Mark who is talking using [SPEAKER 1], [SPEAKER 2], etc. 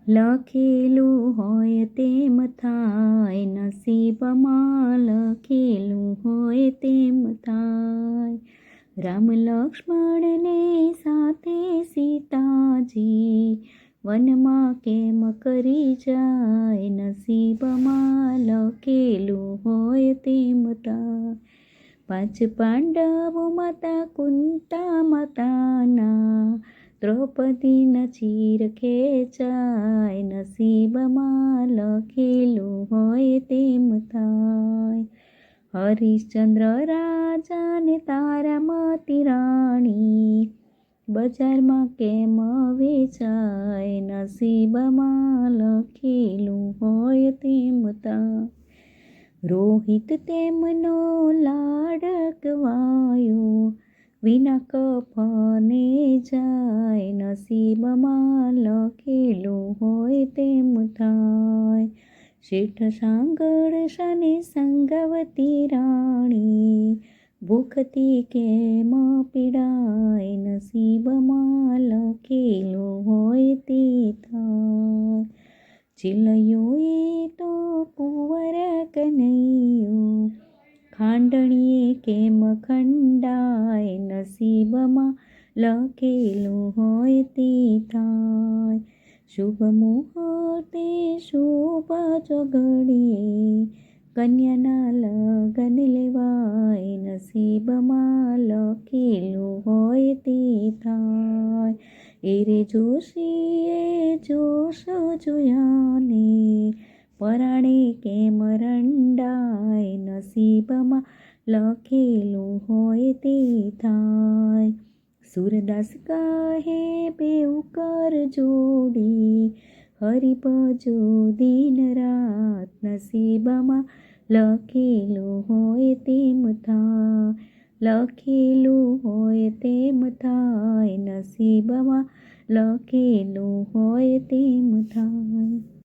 [SPEAKER 1] લખેલું હોય તેમ થાય, નસીબમાં લખેલું હોય તેમ થાય. રામ લક્ષ્મણને સાથે સીતાજી વનમાં કેમ કરી જાય, નસીબમાં લખેલું હોય તેમ થાય. પાંચ પાંડવો માતા કુંતા માતાના, દ્રૌપદીના ચીર ખેંચાય, નસીબમાં લખેલું હોય તેમ થાય. હરિશ્ચંદ્ર રાજાને તારામતી રાણી, બજારમાં કેમ વેચાય, નસીબમાં લખેલું હોય તેમ થાય. રોહિત તેમનો લાડકવાયો, વિના કફને જાય, નસીબમાં લખેલું હોય તેમ થાય. શેઠ સાંગળ શાને સંગવતી રાણી, ભૂખથી કેમ પીડાય, નસીબમાં લખેલું હોય તે થાય. ચિલયો એ તો કુંવર કનૈયો, ખાંડણીએ કેમ ખંડાય, નસીબમાં લખેલું હોય તે થાય. શુભ મુહૂર્તે શુભ ચોઘડીએ, કન્યાના લગ્ન લેવાય, નસીબમાં લખેલું હોય તે થાય. એ રે જોશીએ જોશ જોયાને, પરાણે કેમ રંડાય, નસીબમાં લખેલું હોય તે થાય. સુરદાસ કહે બેઉ કર જોડી, હરિ ભજો દિન રાત, નસીબમાં લખેલું હોય તેમ થાય. લખેલું હોય તેમ થાય, નસીબમાં લખેલું હોય તેમ થાય.